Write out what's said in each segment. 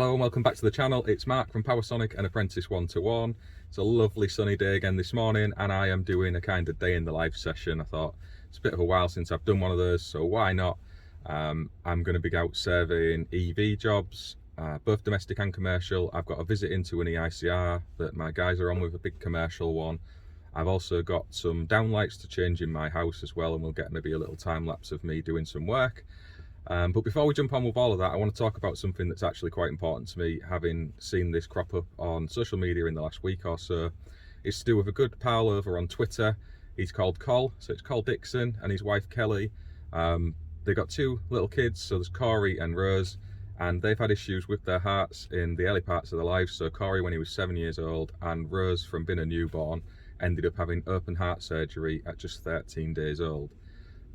Hello and welcome back to the channel. It's Mark from Powersonic and Apprentice 121. It's a lovely sunny day again this morning and I am doing a kind of day in the life session. I thought it's a bit of a while since I've done one of those, so why not? I'm going to be out surveying EV jobs, both domestic and commercial. I've got a visit into an EICR that my guys are on with, a big commercial one. I've also got some downlights to change in my house as well, and we'll get maybe a little time lapse of me doing some work. But before we jump on with all of that, I want to talk about something that's actually quite important to me, having seen this crop up on social media in the last week or so. It's to do with a good pal over on Twitter. He's called Col, so it's Col Dixons, and his wife Kelly. They've got two little kids, so there's Corey and Rose, and they've had issues with their hearts in the early parts of their lives. So Corey when he was 7 years old, and Rose from being a newborn ended up having open heart surgery at just 13 days old.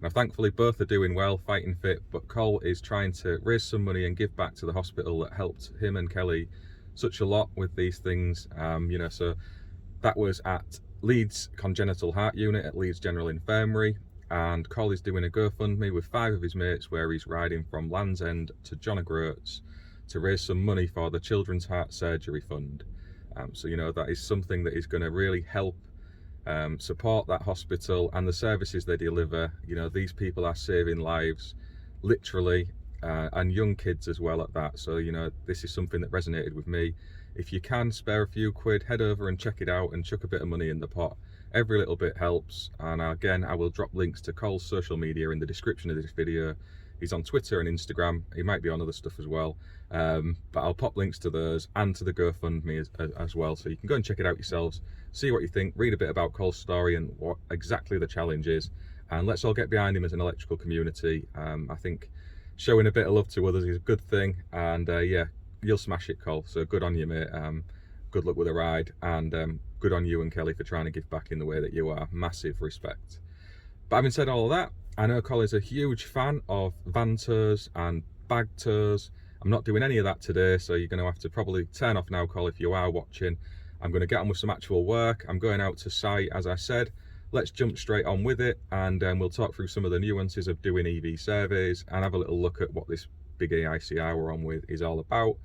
Now thankfully both are doing well, fighting fit, but Col is trying to raise some money and give back to the hospital that helped him and Kelly such a lot with these things. So that was at Leeds Congenital Heart Unit at Leeds General Infirmary, and Col is doing a GoFundMe with 5 of his mates where he's riding from Land's End to John O'Groats to raise some money for the Children's Heart Surgery Fund. That is something that is going to really help support that hospital and the services they deliver. These people are saving lives, literally, and young kids as well at that. So this is something that resonated with me. If you can spare a few quid, head over and check it out and chuck a bit of money in the pot. Every little bit helps. And again, I will drop links to Col's social media in the description of this video. He's on Twitter and Instagram. He might be on other stuff as well, but I'll pop links to those and to the GoFundMe as well, so you can go and check it out yourselves, see what you think, read a bit about Col's story and what exactly the challenge is, and let's all get behind him as an electrical community. I think showing a bit of love to others is a good thing, and yeah, you'll smash it, Col, so good on you, mate. Good luck with the ride, and good on you and Kelly for trying to give back in the way that you are. Massive respect. But having said all of that, I know Col is a huge fan of van tours and bag tours. I'm not doing any of that today, so you're going to have to probably turn off now, Col, if you are watching. I'm going to get on with some actual work. I'm going out to site, as I said. Let's jump straight on with it, and we'll talk through some of the nuances of doing EV surveys and have a little look at what this big EICR we're on with is all about.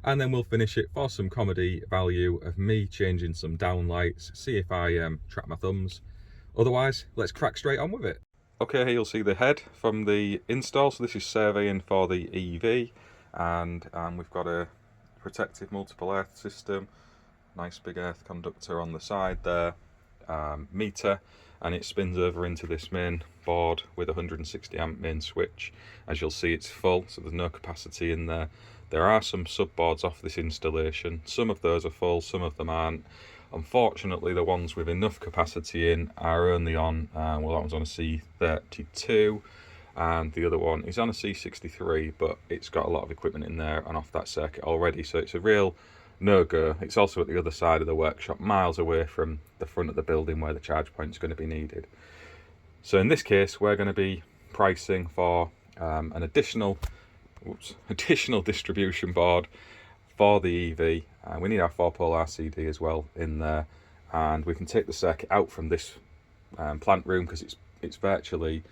And then we'll finish it for some comedy value of me changing some downlights, see if I trap my thumbs. Otherwise, let's crack straight on with it. Okay, here you'll see the head from the install. So this is surveying for the EV, and we've got a protective multiple earth system, nice big earth conductor on the side there, meter, and it spins over into this main board with a 160 amp main switch. As you'll see, it's full, so there's no capacity in there. There are some sub boards off this installation. Some of those are full, some of them aren't. Unfortunately, the ones with enough capacity in are only on, well, that one's on a C32, and the other one is on a C63, but it's got a lot of equipment in there and off that circuit already, so it's a real no-go. It's also at the other side of the workshop, miles away from the front of the building where the charge point is going to be needed. So in this case, we're going to be pricing for an additional distribution board for the EV. We need our 4-pole RCD as well in there, and we can take the circuit out from this plant room because it's virtually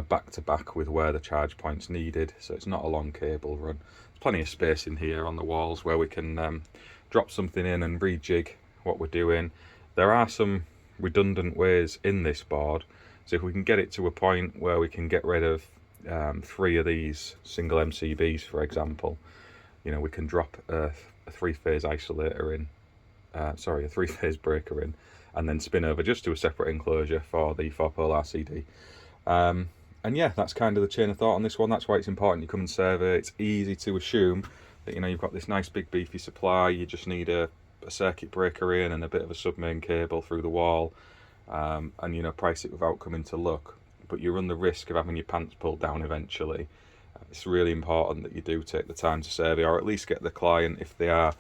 back to back with where the charge point's needed, so it's not a long cable run. There's plenty of space in here on the walls where we can drop something in and rejig what we're doing. There are some redundant ways in this board, so if we can get it to a point where we can get rid of 3 of these single MCBs, for example, we can drop a 3-phase isolator in, a 3-phase breaker in, and then spin over just to a separate enclosure for the 4-pole RCD. And yeah, that's kind of the chain of thought on this one. That's why it's important you come and survey. It's easy to assume that you've got this nice big beefy supply. You just need a circuit breaker in and a bit of a sub-main cable through the wall, and price it without coming to look. But you run the risk of having your pants pulled down eventually. It's really important that you do take the time to survey, or at least get the client, if they are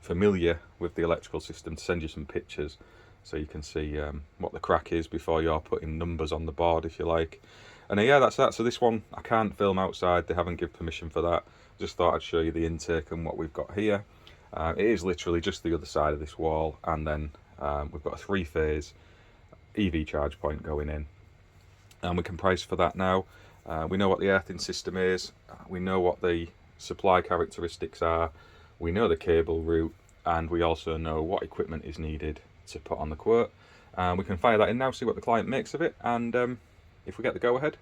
familiar with the electrical system, to send you some pictures so you can see what the crack is before you're putting numbers on the board, if you like. And yeah, that's that. So this one I can't film outside, they haven't given permission for that. Just thought I'd show you the intake and what we've got here. It is literally just the other side of this wall, and then we've got a 3-phase EV charge point going in, and we can price for that now. We know what the earthing system is, we know what the supply characteristics are, we know the cable route, and we also know what equipment is needed to put on the quote. We can fire that in now, see what the client makes of it, and if we get the go-ahead,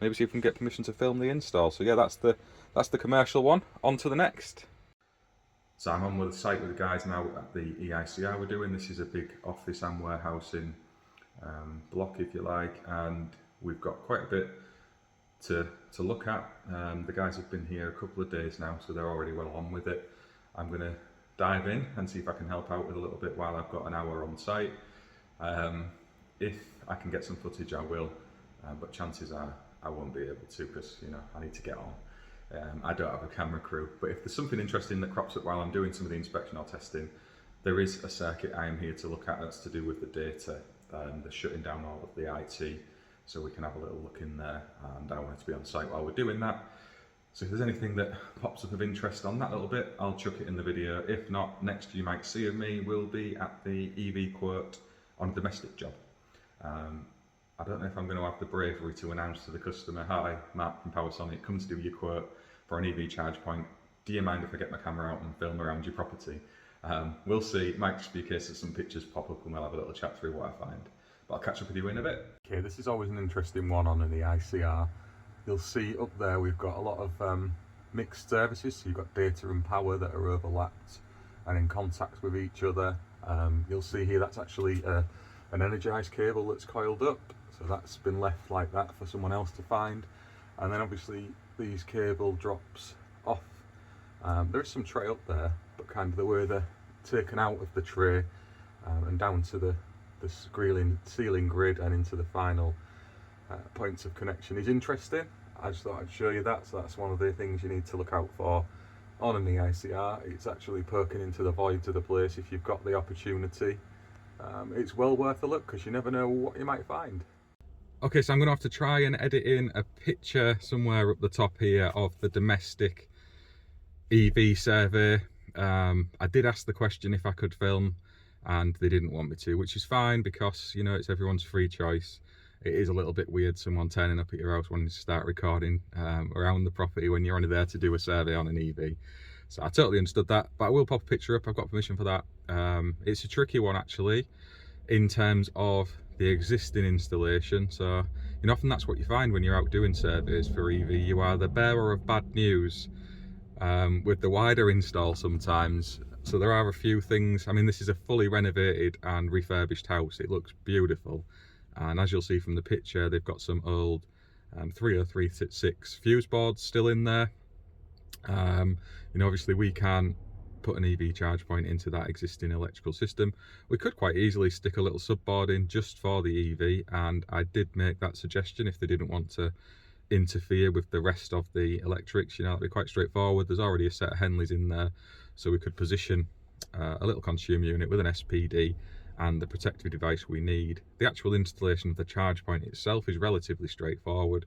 maybe see if we can get permission to film the install. So yeah, that's the commercial one. On to the next. So I'm on with the site with the guys now at the EICR we're doing. This is a big office and warehousing block, if you like, and we've got quite a bit to look at. The guys have been here a couple of days now, so they're already well on with it. I'm going to dive in and see if I can help out with a little bit while I've got an hour on site. If I can get some footage, I will, but chances are I won't be able to, because I need to get on. I don't have a camera crew, but if there's something interesting that crops up while I'm doing some of the inspection or testing, there is a circuit I am here to look at that's to do with the data, the shutting down all of the IT, so we can have a little look in there, and I wanted to be on site while we're doing that. So if there's anything that pops up of interest on that little bit, I'll chuck it in the video. If not, next you might see of me will be at the EV quote on a domestic job. I don't know if I'm going to have the bravery to announce to the customer, "Hi, Mark from PowerSonic, come to do your quote for an EV charge point. Do you mind if I get my camera out and film around your property?" We'll see. It might just be a case that some pictures pop up and we'll have a little chat through what I find. But I'll catch up with you in a bit. Okay, this is always an interesting one on an EICR. You'll see up there we've got a lot of mixed services. So you've got data and power that are overlapped and in contact with each other. You'll see here that's actually an energised cable that's coiled up. So that's been left like that for someone else to find. And then obviously these cable drops off. There is some tray up there, but kind of the way they're taken out of the tray and down to the ceiling grid and into the final points of connection is interesting. I just thought I'd show you that. So that's one of the things you need to look out for on an EICR. It's actually poking into the void to the place if you've got the opportunity. It's well worth a look, because you never know what you might find. Okay, so I'm going to have to try and edit in a picture somewhere up the top here of the domestic EV survey. I did ask the question if I could film, and they didn't want me to, which is fine, because it's everyone's free choice. It is a little bit weird someone turning up at your house wanting to start recording around the property when you're only there to do a survey on an EV. So I totally understood that, but I will pop a picture up. I've got permission for that. It's a tricky one actually, in terms of the existing installation. So often that's what you find when you're out doing surveys for EV. You are the bearer of bad news with the wider install sometimes. So there are a few things. I mean, this is a fully renovated and refurbished house. It looks beautiful, and as you'll see from the picture, they've got some old 3036 fuse boards still in there. Obviously we can put an EV charge point into that existing electrical system. We could quite easily stick a little subboard in just for the EV, and I did make that suggestion if they didn't want to interfere with the rest of the electrics. That'd be quite straightforward. There's already a set of Henleys in there, so we could position a little consumer unit with an SPD and the protective device we need. The actual installation of the charge point itself is relatively straightforward.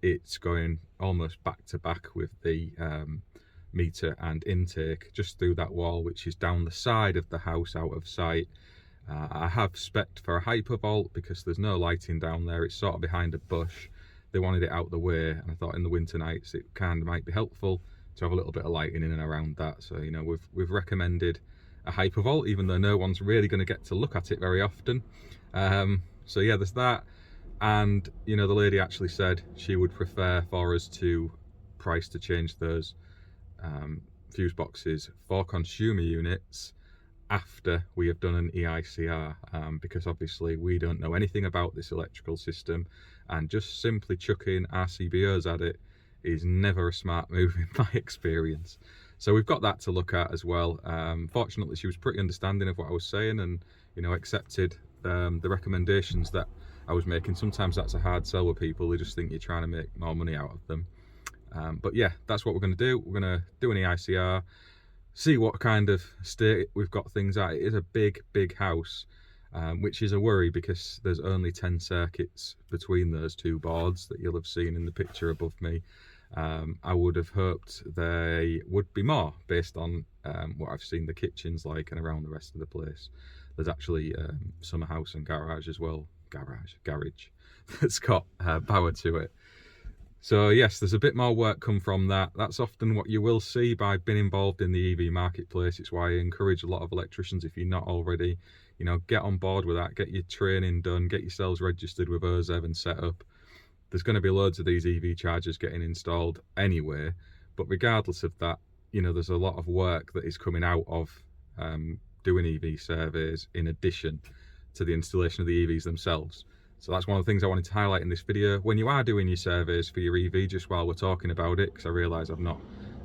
It's going almost back to back with the meter and intake just through that wall, which is down the side of the house out of sight. I have spec'd for a hypervolt because there's no lighting down there. It's sort of behind a bush. They wanted it out the way, and I thought in the winter nights it kind of might be helpful to have a little bit of lighting in and around that. So we've recommended a hypervolt, even though no one's really going to get to look at it very often. So yeah, there's that. And the lady actually said she would prefer for us to price to change those fuse boxes for consumer units after we have done an EICR, because obviously we don't know anything about this electrical system, and just simply chucking RCBOs at it is never a smart move in my experience. So we've got that to look at as well. Fortunately, she was pretty understanding of what I was saying, and accepted the recommendations that I was making. Sometimes that's a hard sell with people. They just think you're trying to make more money out of them. But yeah, that's what we're going to do. We're going to do an EICR, see what kind of state we've got things at. It is a big house, which is a worry because there's only 10 circuits between those two boards that you'll have seen in the picture above me. I would have hoped they would be more based on what I've seen the kitchens like and around the rest of the place. There's actually summer house and garage as well, garage that's got power to it. So yes, there's a bit more work come from that. That's often what you will see by being involved in the EV marketplace. It's why I encourage a lot of electricians, if you're not already, get on board with that, get your training done, get yourselves registered with OZEV and set up. There's going to be loads of these EV chargers getting installed anyway, but regardless of that, there's a lot of work that is coming out of doing EV surveys in addition to the installation of the EVs themselves. So that's one of the things I wanted to highlight in this video. When you are doing your surveys for your EV, just while we're talking about it, because I realise I've not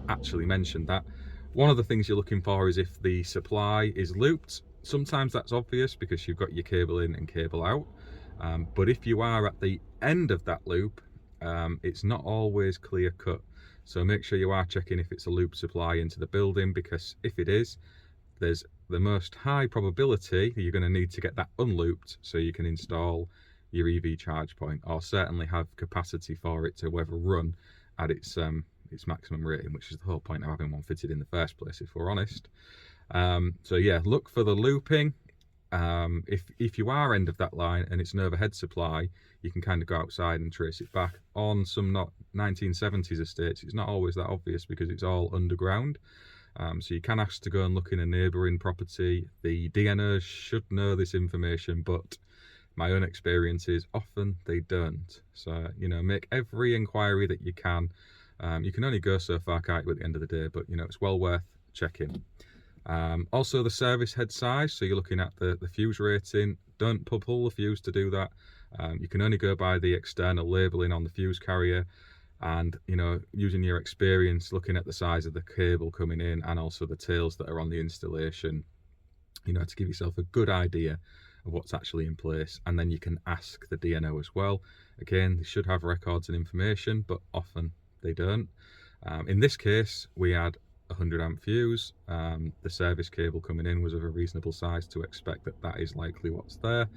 actually mentioned that, one of the things you're looking for is if the supply is looped. Sometimes that's obvious because you've got your cable in and cable out. But if you are at the end of that loop, it's not always clear cut. So make sure you are checking if it's a loop supply into the building, because if it is, there's the most high probability that you're going to need to get that unlooped so you can install your EV charge point, or certainly have capacity for it to ever run at its maximum rating, which is the whole point of having one fitted in the first place, if we're honest. So yeah, look for the looping. If you are end of that line and it's an overhead supply, you can kind of go outside and trace it back. On some 1970s estates, it's not always that obvious because it's all underground. So you can ask to go and look in a neighbouring property. The DNOs should know this information, but my own experience is often they don't. So, make every inquiry that you can. You can only go so far, can't you, at the end of the day, but, it's well worth checking. Also, the service head size. So you're looking at the fuse rating. Don't pull the fuse to do that. You can only go by the external labelling on the fuse carrier. And, using your experience, looking at the size of the cable coming in and also the tails that are on the installation, to give yourself a good idea of what's actually in place. And then you can ask the DNO as well. Again, they should have records and information, but often they don't. In this case, we had 100 amp fuse. The service cable coming in was of a reasonable size to expect that is likely what's there.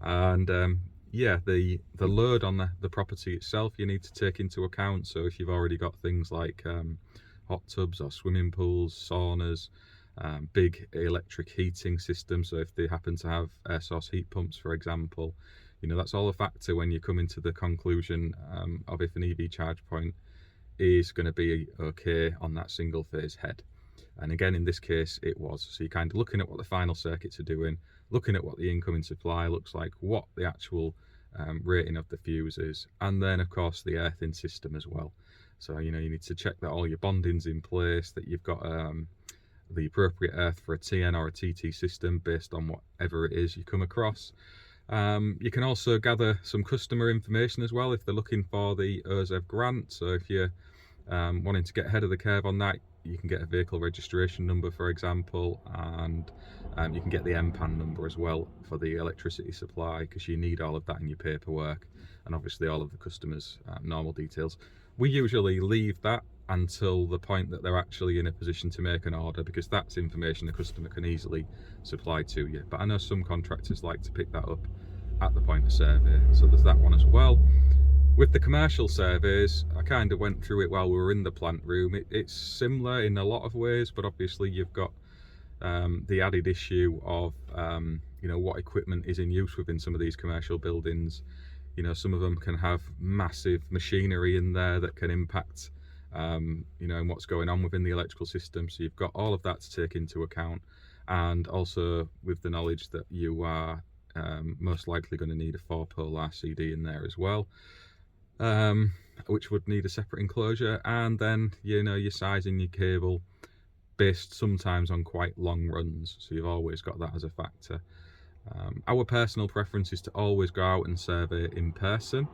And yeah, the load on the property itself you need to take into account. So if you've already got things like hot tubs or swimming pools, saunas, big electric heating systems, so if they happen to have air source heat pumps, for example, that's all a factor when you come into the conclusion of if an EV charge point is going to be okay on that single phase head. And again, in this case it was. So you're kind of looking at what the final circuits are doing, looking at what the incoming supply looks like, what the actual rating of the fuse is, and then of course the earthing system as well. So you need to check that all your bonding's in place, that you've got the appropriate earth for a TN or a TT system based on whatever it is you come across. You can also gather some customer information as well if they're looking for the OZEV grant. So if you're wanting to get ahead of the curve on that, you can get a vehicle registration number, for example, and you can get the MPAN number as well for the electricity supply, because you need all of that in your paperwork, and obviously all of the customers' normal details. We usually leave that until the point that they're actually in a position to make an order, because that's information the customer can easily supply to you. But I know some contractors like to pick that up at the point of survey, so there's that one as well. With the commercial surveys, I kind of went through it while we were in the plant room. It's similar in a lot of ways, but obviously you've got the added issue of what equipment is in use within some of these commercial buildings. Some of them can have massive machinery in there that can impact and what's going on within the electrical system. So you've got all of that to take into account, and also with the knowledge that you are most likely going to need a 4-pole RCD in there as well, which would need a separate enclosure. And then you're sizing your cable based sometimes on quite long runs, so you've always got that as a factor. Our personal preference is to always go out and survey in person.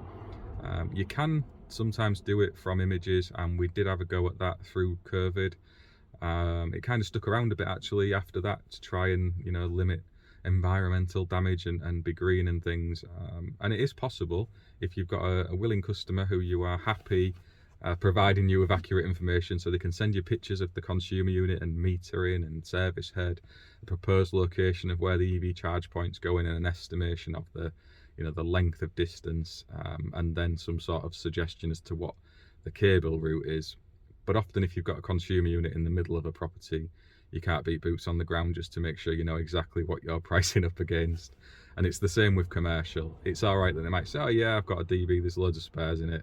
You can sometimes do it from images, and we did have a go at that through COVID. It kind of stuck around a bit actually after that to try and limit environmental damage and be green and things, and it is possible if you've got a willing customer who you are happy providing you with accurate information, so they can send you pictures of the consumer unit and metering and service head, the proposed location of where the EV charge point's going, and an estimation of the the length of distance, and then some sort of suggestion as to what the cable route is. But often if you've got a consumer unit in the middle of a property, you can't beat boots on the ground just to make sure you know exactly what you're pricing up against. And it's the same with commercial. It's all right that they might say, oh yeah, I've got a DB, there's loads of spares in it,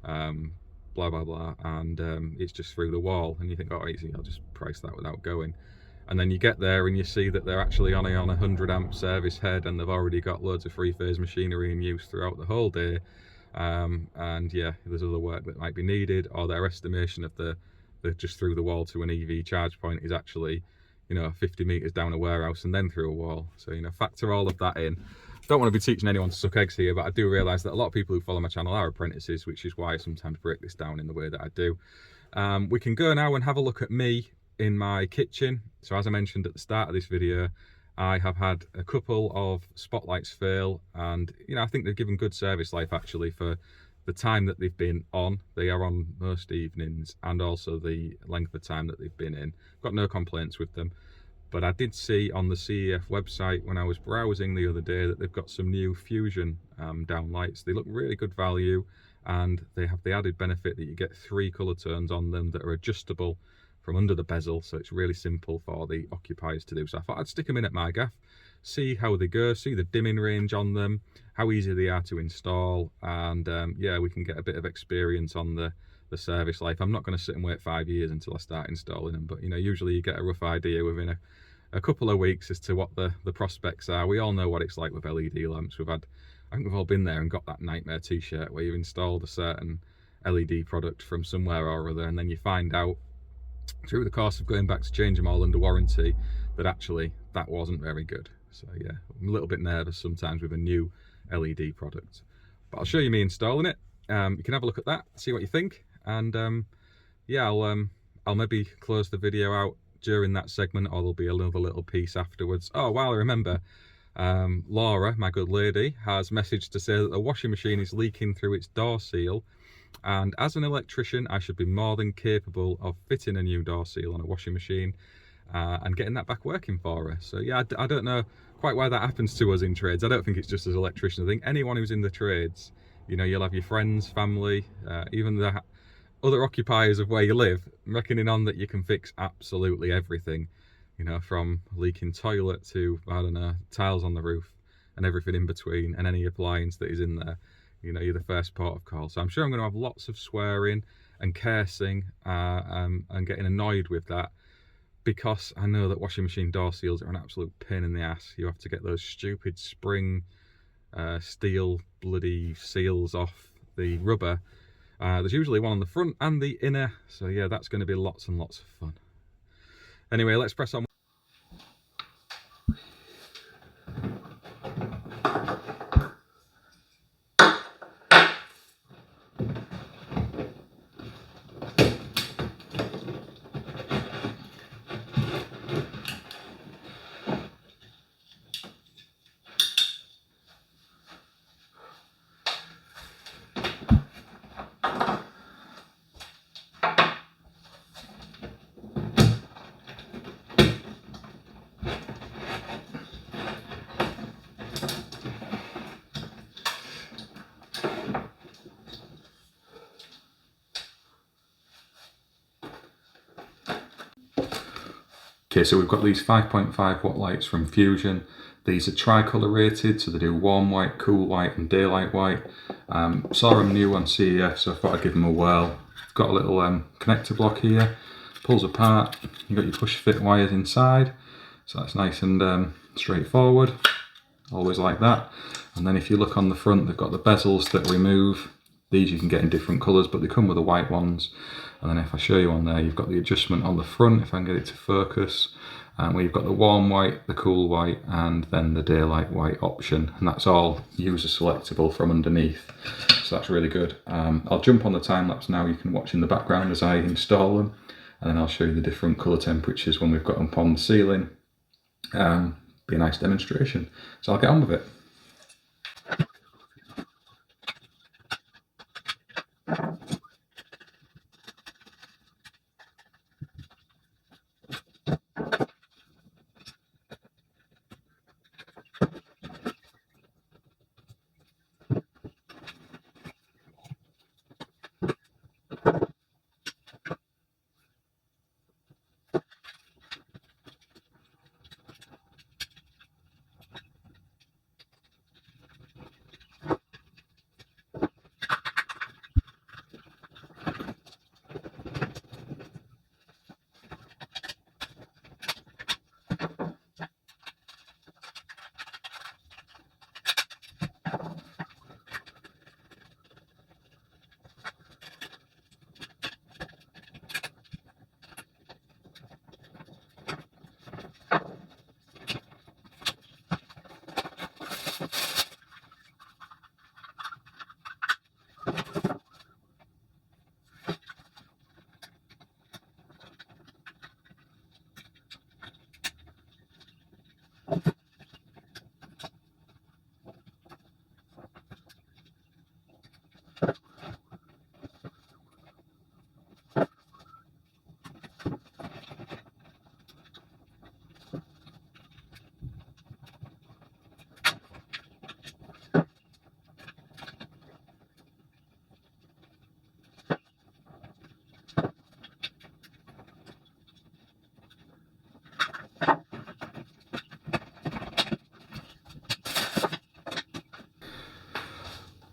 blah blah blah, and it's just through the wall, and you think, oh easy, I'll just price that without going. And then you get there and you see that they're actually on a 100 amp service head, and they've already got loads of three-phase machinery in use throughout the whole day. And yeah, there's other work that might be needed, or their estimation of the just through the wall to an EV charge point is actually, you know, 50 meters down a warehouse and then through a wall. So, you know, factor all of that in. Don't want to be teaching anyone to suck eggs here, but I do realise that a lot of people who follow my channel are apprentices, which is why I sometimes break this down in the way that I do. We can go now and have a look at me in my kitchen. So as I mentioned at the start of this video, I have had a couple of spotlights fail, and you know, I think they've given good service life actually for the time that they've been on. They are on most evenings, and also the length of time that they've been in. Got no complaints with them. But I did see on the CEF website when I was browsing the other day that they've got some new Fusion downlights. They look really good value, and they have the added benefit that you get 3 colour tones on them that are adjustable from under the bezel, so it's really simple for the occupiers to do. So I thought I'd stick them in at my gaff, see how they go, see the dimming range on them, how easy they are to install, and yeah, we can get a bit of experience on the service life. I'm not going to sit and wait 5 years until I start installing them, but you know, usually you get a rough idea within a couple of weeks as to what the prospects are. We all know what it's like with LED lamps. I think we've all been there and got that nightmare t-shirt where you've installed a certain LED product from somewhere or other, and then you find out through the course of going back to change them all under warranty that actually that wasn't very good. So yeah, I'm a little bit nervous sometimes with a new LED product, but I'll show you me installing it. You can have a look at that, see what you think, and yeah, I'll maybe close the video out during that segment, or there'll be another little piece afterwards. Oh, while I remember, Laura, my good lady, has messaged to say that the washing machine is leaking through its door seal, and as an electrician I should be more than capable of fitting a new door seal on a washing machine and getting that back working for her. So yeah, I don't know quite why that happens to us in trades. I don't think it's just as electricians. I think anyone who's in the trades, you know, you'll have your friends, family, even the other occupiers of where you live, reckoning on that you can fix absolutely everything, you know, from leaking toilet to, I don't know, tiles on the roof and everything in between, and any appliance that is in there. You know, you're the first port of call. So I'm sure I'm going to have lots of swearing and cursing and getting annoyed with that, because I know that washing machine door seals are an absolute pain in the ass. You have to get those stupid spring steel bloody seals off the rubber. There's usually one on the front and the inner, so yeah, that's going to be lots and lots of fun. Anyway, let's press on. Okay, so we've got these 5.5 watt lights from Fusion. These are tricolour rated, so they do warm white, cool white and daylight white. Saw them new on CEF, so I thought I'd give them a whirl. Got a little connector block here, pulls apart. You've got your push fit wires inside, so that's nice and straightforward, always like that. And then if you look on the front, they've got the bezels that remove. These you can get in different colours, but they come with the white ones. And then if I show you on there, you've got the adjustment on the front, if I can get it to focus, where you've got the warm white, the cool white, and then the daylight white option. And that's all user selectable from underneath. So that's really good. I'll jump on the time lapse now. You can watch in the background as I install them. And then I'll show you the different colour temperatures when we've got them on the ceiling. Be a nice demonstration. So I'll get on with it.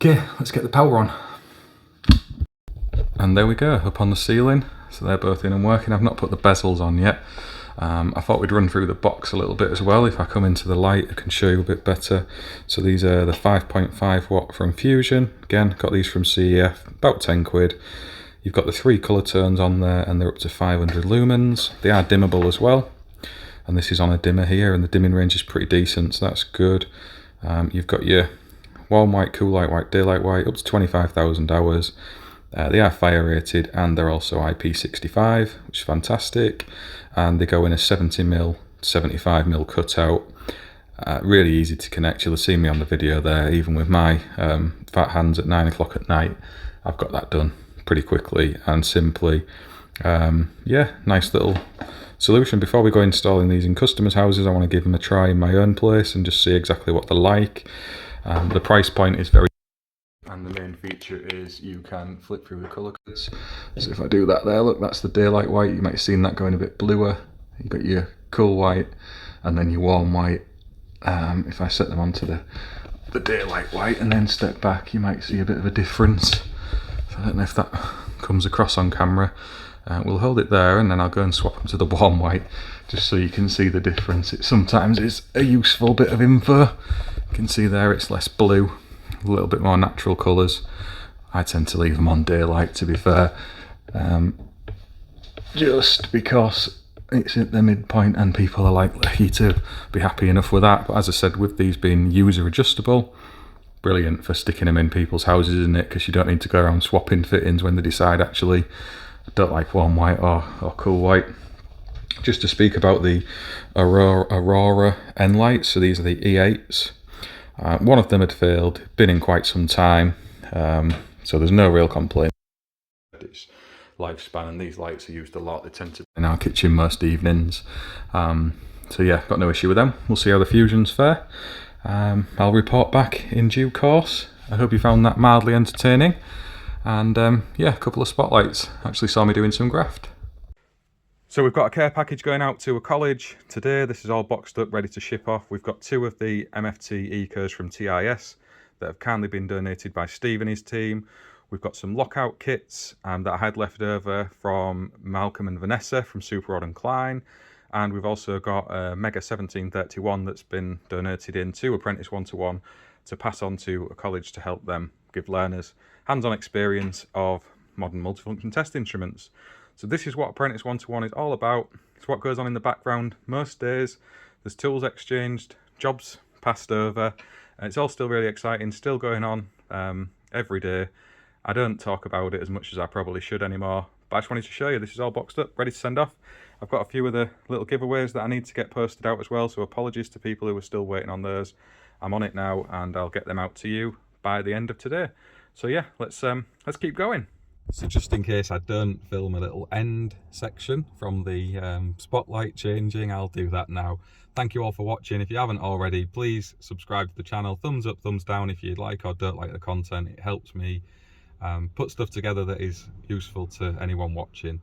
Okay, let's get the power on. And there we go, up on the ceiling. So they're both in and working. I've not put the bezels on yet. I thought we'd run through the box a little bit as well. If I come into the light, I can show you a bit better. So these are the 5.5 watt from Fusion. Again, got these from CEF, about 10 quid. You've got the 3 colour tones on there, and they're up to 500 lumens. They are dimmable as well. And this is on a dimmer here, and the dimming range is pretty decent, so that's good. You've got your warm white, cool light white, daylight white, up to 25,000 hours. They are fire rated, and they're also IP65, which is fantastic. And they go in a 70mm, 75mm cutout. Really easy to connect. You'll have seen me on the video there. Even with my fat hands at 9 o'clock at night, I've got that done pretty quickly and simply. Yeah, nice little solution. Before we go installing these in customers' houses, I want to give them a try in my own place and just see exactly what they're like. The price point is very, and the main feature is you can flip through the colour codes. So if I do that there, look, that's the daylight white. You might have seen that going a bit bluer. You've got your cool white and then your warm white. If I set them onto the daylight white and then step back, you might see a bit of a difference. So I don't know if that comes across on camera. We'll hold it there, and then I'll go and swap them to the warm white just so you can see the difference. It sometimes is a useful bit of info. You can see there it's less blue, a little bit more natural colours. I tend to leave them on daylight, to be fair, just because it's at the midpoint and people are likely to be happy enough with that. But as I said, with these being user adjustable, brilliant for sticking them in people's houses, isn't it? Because you don't need to go around swapping fittings when they decide, actually, I don't like warm white or cool white. Just to speak about the Aurora N lights, so these are the E8s. One of them had failed, been in quite some time, so there's no real complaint. It's lifespan, and these lights are used a lot. They tend to be in our kitchen most evenings. So yeah, got no issue with them. We'll see how the Fusions fare. I'll report back in due course. I hope you found that mildly entertaining. And yeah, a couple of spotlights. Actually saw me doing some graft. So we've got a care package going out to a college today. This is all boxed up, ready to ship off. We've got 2 of the MFT EICRs from TIS that have kindly been donated by Steve and his team. We've got some lockout kits that I had left over from Malcolm and Vanessa from Super Rod and Klein. And we've also got a Mega 1731 that's been donated in to Apprentice 121 to pass on to a college to help them give learners hands-on experience of modern multifunction test instruments. So this is what Apprentice 121 is all about. It's what goes on in the background most days. There's tools exchanged, jobs passed over, and it's all still really exciting, still going on every day. I don't talk about it as much as I probably should anymore, but I just wanted to show you this is all boxed up, ready to send off. I've got a few of the little giveaways that I need to get posted out as well, so apologies to people who are still waiting on those. I'm on it now, and I'll get them out to you by the end of today. So yeah, let's keep going. So just in case I don't film a little end section from the spotlight changing, I'll do that now. Thank you all for watching. If you haven't already, please subscribe to the channel. Thumbs up, thumbs down if you like or don't like the content. It helps me put stuff together that is useful to anyone watching.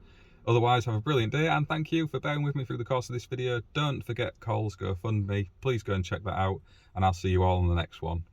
Otherwise, have a brilliant day, and thank you for bearing with me through the course of this video. Don't forget Col's GoFundMe. Please go and check that out, and I'll see you all in the next one.